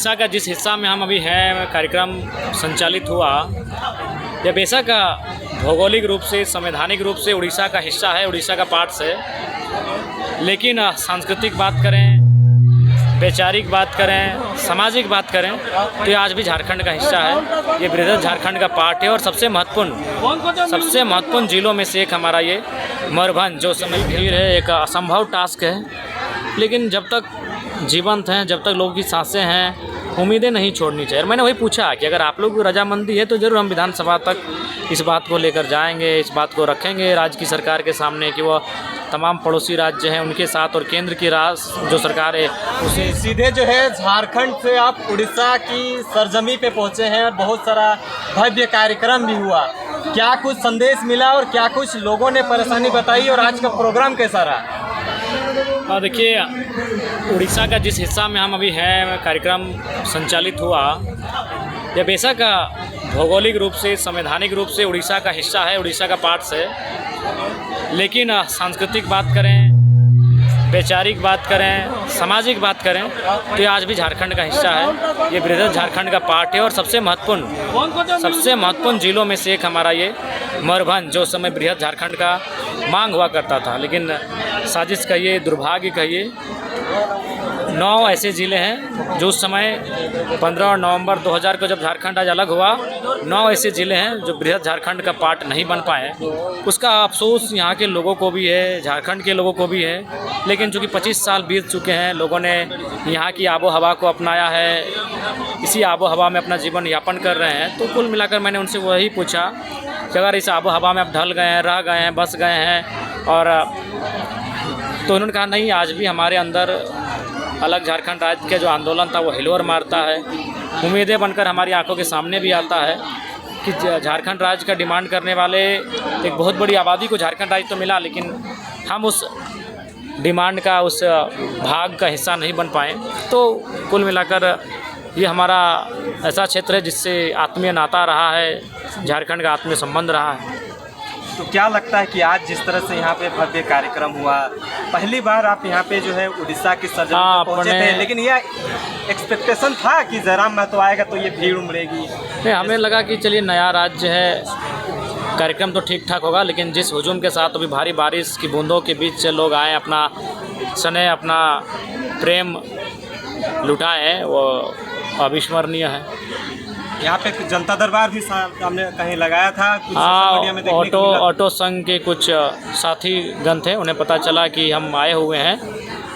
उड़ीसा का जिस हिस्सा में हम अभी हैं कार्यक्रम संचालित हुआ, यह बेशक भौगोलिक रूप से संवैधानिक रूप से उड़ीसा का हिस्सा है, उड़ीसा का पार्ट है, लेकिन सांस्कृतिक बात करें, वैचारिक बात करें, सामाजिक बात करें तो ये आज भी झारखंड का हिस्सा है। ये बृहद झारखंड का पार्ट है और सबसे महत्वपूर्ण जिलों में से एक हमारा ये मयूरभंज जो समय भीड़ है, एक असंभव टास्क है। लेकिन जब तक जीवंत हैं, जब तक लोगों की सांसें हैं, उम्मीदें नहीं छोड़नी चाहिए। और मैंने वही पूछा कि अगर आप लोग को रजामंदी है तो ज़रूर हम विधानसभा तक इस बात को लेकर जाएंगे, इस बात को रखेंगे राज्य की सरकार के सामने कि वह तमाम पड़ोसी राज्य हैं उनके साथ और केंद्र की जो सरकार है उसे सीधे जो है झारखंड से आप उड़ीसा की सरजमी पे पहुंचे हैं और बहुत सारा भव्य कार्यक्रम भी हुआ। क्या कुछ संदेश मिला और क्या कुछ लोगों ने परेशानी बताई और आज का प्रोग्राम कैसा रहा? देखिए, उड़ीसा का जिस हिस्सा में हम अभी हैं कार्यक्रम संचालित हुआ, यह बेशक भौगोलिक रूप से संवैधानिक रूप से उड़ीसा का हिस्सा है, उड़ीसा का पार्ट है, लेकिन सांस्कृतिक बात करें, वैचारिक बात करें, सामाजिक बात करें तो ये आज भी झारखंड का हिस्सा है। ये बृहद झारखंड का पार्ट है और सबसे महत्वपूर्ण जिलों में से एक हमारा ये मयूरभंज जो समय बृहद झारखंड का मांग हुआ करता था। लेकिन साजिश कहिए, दुर्भाग्य कहिए, 9 ऐसे ज़िले हैं जो उस समय 15 नवंबर 2000 को जब झारखंड आज अलग हुआ, 9 ऐसे ज़िले हैं जो बृहद झारखंड का पार्ट नहीं बन पाए। उसका अफसोस यहाँ के लोगों को भी है, झारखंड के लोगों को भी है। लेकिन चूँकि 25 साल बीत चुके हैं, लोगों ने यहाँ की आबो हवा को अपनाया है, इसी आबो हवा में अपना जीवन यापन कर रहे हैं। तो कुल मिलाकर मैंने उनसे वही पूछा कि अगर इस आबो हवा में आप ढल गए हैं, रह गए हैं, बस गए हैं, और तो उन्होंने कहा नहीं, आज भी हमारे अंदर अलग झारखंड राज्य का जो आंदोलन था वो हिलोर मारता है। उम्मीदें बनकर हमारी आंखों के सामने भी आता है कि झारखंड राज्य का डिमांड करने वाले एक बहुत बड़ी आबादी को झारखंड राज्य तो मिला, लेकिन हम उस डिमांड का, उस भाग का हिस्सा नहीं बन पाए। तो कुल मिलाकर ये हमारा ऐसा क्षेत्र है जिससे आत्मीय नाता रहा है, झारखंड का आत्मीय संबंध रहा है। तो क्या लगता है कि आज जिस तरह से यहाँ पे भव्य कार्यक्रम हुआ, पहली बार आप यहाँ पे जो है उड़ीसा की सरजमी पे पहुँचे थे, लेकिन यह एक्सपेक्टेशन था कि जयराम महतो आएगा तो ये भीड़ उमड़ेगी? नहीं, हमें लगा कि चलिए नया राज्य है, कार्यक्रम तो ठीक ठाक होगा, लेकिन जिस हुजूम के साथ अभी भारी बारिश की बूंदों के बीच से लोग आए, अपना स्नेह, अपना प्रेम लुटाए, वो अविस्मरणीय है। यहाँ पे जनता दरबार भी हमने कहीं लगाया था, कुछ ऑटो संघ के कुछ साथीगण थे, उन्हें पता चला कि हम आए हुए हैं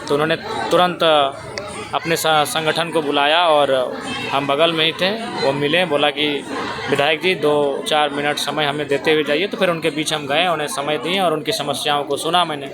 तो उन्होंने तुरंत अपने संगठन को बुलाया और हम बगल में ही थे, वो मिले, बोला कि विधायक जी 2-4 मिनट समय हमें देते हुए जाइए। तो फिर उनके बीच हम गए, उन्हें समय दिए और उनकी समस्याओं को सुना मैंने।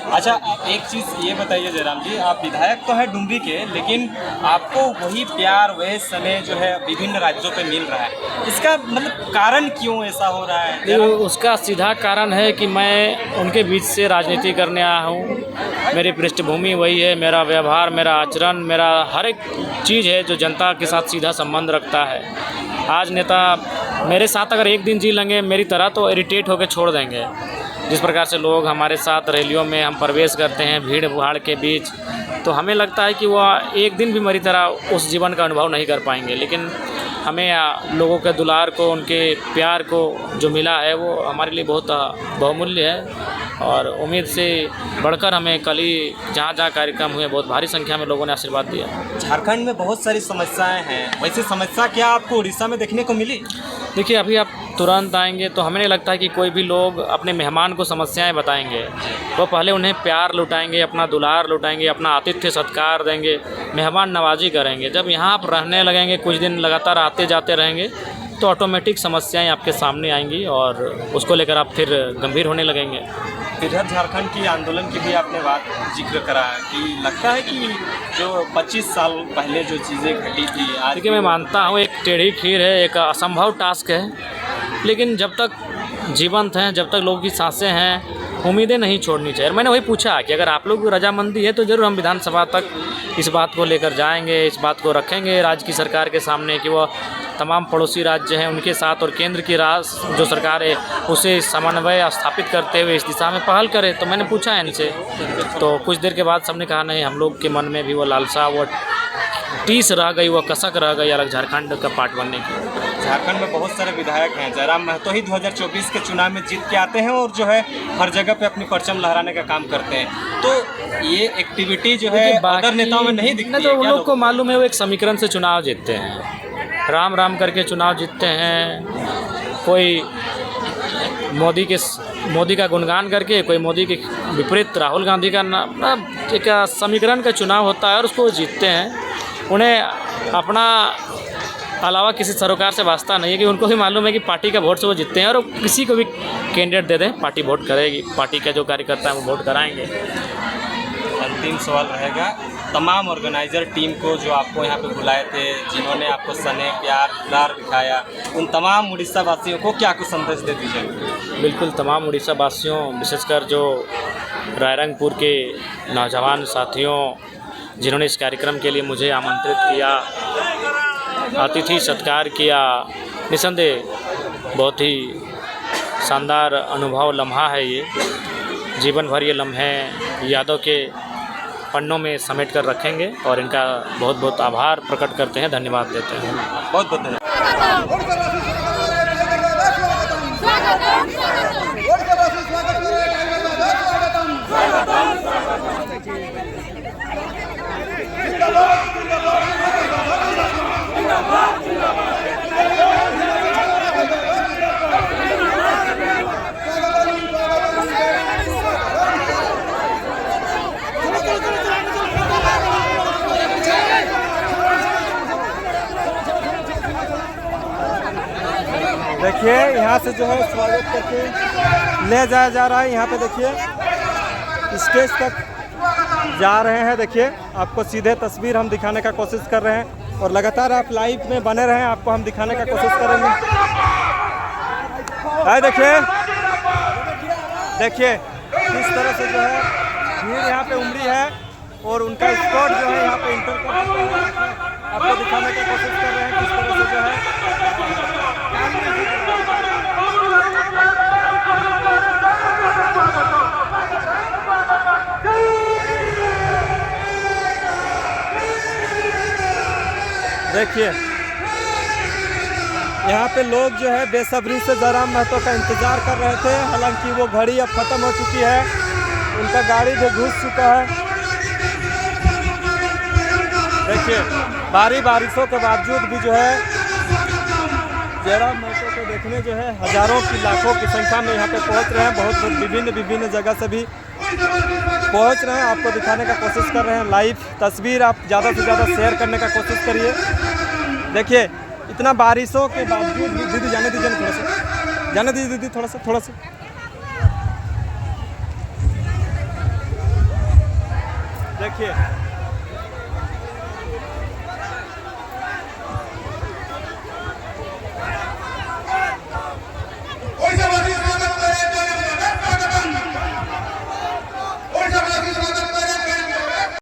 अच्छा, एक चीज़ ये बताइए जयराम जी, आप विधायक तो हैं डुमरी के, लेकिन आपको वही प्यार, वही स्नेह जो है विभिन्न राज्यों पे मिल रहा है, इसका मतलब कारण क्यों ऐसा हो रहा है? उसका सीधा कारण है कि मैं उनके बीच से राजनीति करने आया हूँ। मेरी पृष्ठभूमि वही है, मेरा व्यवहार, मेरा आचरण, मेरा हर एक चीज़ है जो जनता के साथ सीधा संबंध रखता है। आज नेता मेरे साथ अगर एक दिन जी लेंगे मेरी तरह तो इरिटेट होकर छोड़ देंगे। जिस प्रकार से लोग हमारे साथ रैलियों में हम प्रवेश करते हैं भीड़ भाड़ के बीच, तो हमें लगता है कि वह एक दिन भी मेरी तरह उस जीवन का अनुभव नहीं कर पाएंगे। लेकिन हमें लोगों के दुलार को, उनके प्यार को जो मिला है वो हमारे लिए बहुत बहुमूल्य है। और उम्मीद से बढ़कर हमें कल ही जहाँ कार्यक्रम हुए बहुत भारी संख्या में लोगों ने आशीर्वाद दिया। झारखंड में बहुत सारी समस्याएं हैं, वैसी समस्या क्या आपको उड़ीसा में देखने को मिली? देखिए, अभी आप तुरंत आएंगे तो हमें नहीं लगता है कि कोई भी लोग अपने मेहमान को समस्याएं बताएंगे। वो पहले उन्हें प्यार लुटाएंगे, अपना दुलार लुटाएंगे, अपना आतिथ्य सत्कार देंगे, मेहमान नवाजी करेंगे। जब यहाँ आप रहने लगेंगे, कुछ दिन लगातार आते जाते रहेंगे, तो ऑटोमेटिक समस्याएं आपके सामने आएंगी और उसको लेकर आप फिर गंभीर होने लगेंगे। इधर झारखंड की आंदोलन की भी आपने बात जिक्र करा कि लगता है कि जो 25 साल पहले जो चीज़ें घटी थी, आज देखिए, मैं मानता हूँ एक टेढ़ी खीर है, एक असंभव टास्क है, लेकिन जब तक जीवंत हैं, जब तक लोगों की सांसें हैं, उम्मीदें नहीं छोड़नी चाहिए। और मैंने वही पूछा कि अगर आप लोग को रजामंदी है तो ज़रूर हम विधानसभा तक इस बात को लेकर जाएंगे, इस बात को रखेंगे राज्य की सरकार के सामने कि वह तमाम पड़ोसी राज्य हैं उनके साथ और केंद्र की जो सरकार है उसे समन्वय स्थापित करते हुए इस दिशा में पहल करे। तो मैंने पूछा इनसे, तो कुछ देर के बाद सबने कहा नहीं, हम लोग के मन में भी वो लालसा, वो टीस रह गई, वह कसक रह गई अलग झारखंड का पार्ट बनने की। झारखंड में बहुत सारे विधायक हैं, जयराम महतो ही 2024 के चुनाव में जीत के आते हैं और जो है हर जगह पे अपनी परचम लहराने का काम करते हैं। तो ये एक्टिविटी जो है अदर नेताओं में नहीं दिखती है। तो उन लोग को मालूम है वो एक समीकरण से चुनाव जीतते हैं, राम राम करके चुनाव जीतते हैं। कोई मोदी का गुणगान करके, कोई मोदी के विपरीत राहुल गांधी का एक समीकरण का चुनाव होता है और उसको वो जीतते हैं। उन्हें अपना अलावा किसी सरोकार से वास्ता नहीं है, कि उनको भी मालूम है कि पार्टी का वोट से वो जीतते हैं और किसी को भी कैंडिडेट दे दें पार्टी वोट करेगी, पार्टी का जो कार्यकर्ता है वो वोट कराएंगे। अंतिम सवाल रहेगा, तमाम ऑर्गेनाइज़र टीम को जो आपको यहाँ पे बुलाए थे, जिन्होंने आपको स्नेह प्यार दुलार दिखाया, उन तमाम उड़ीसा वासियों को क्या कुछ संदेश दे दीजिए? बिल्कुल, तमाम उड़ीसा वासियों, विशेषकर जो रायरंगपुर के नौजवान साथियों जिन्होंने इस कार्यक्रम के लिए मुझे आमंत्रित किया, अतिथि सत्कार किया, निसंदेह बहुत ही शानदार अनुभव लम्हा है ये। जीवन भर ये लम्हे यादों के पन्नों में समेट कर रखेंगे और इनका बहुत बहुत आभार प्रकट करते हैं, धन्यवाद देते हैं। बहुत बहुत धन्यवाद। देखिए यहाँ से जो है स्वागत करके ले जाया जा रहा है। यहाँ पे देखिए स्टेज तक जा रहे हैं। देखिए आपको सीधे तस्वीर हम दिखाने का कोशिश कर रहे हैं और लगातार आप लाइव में बने रहें, आपको हम दिखाने का कोशिश करेंगे। देखिए किस तरह से जो है भीड़ यहाँ पे उमड़ी है और उनका स्पॉट जो है यहाँ पे इंटर कर आपको दिखाने की कोशिश कर रहे हैं किस तरह से जो है। देखिए यहाँ पे लोग जो है बेसब्री से जयराम महतो का इंतज़ार कर रहे थे, हालांकि वो घड़ी अब ख़त्म हो चुकी है, उनका गाड़ी भी घुस चुका है। देखिए बारिशों के बावजूद भी जो है जयराम महतो को देखने जो है हज़ारों की लाखों की संख्या में यहाँ पे पहुँच रहे हैं। बहुत विभिन्न जगह से भी पहुँच रहे हैं, आपको दिखाने का कोशिश कर रहे हैं। लाइव तस्वीर आप ज़्यादा से ज़्यादा शेयर करने का कोशिश करिए। देखिए इतना बारिशों के बावजूद भी, दीदी जाने दीजिए थोड़ा सा, जाने दीजिए दीदी थोड़ा सा। देखिए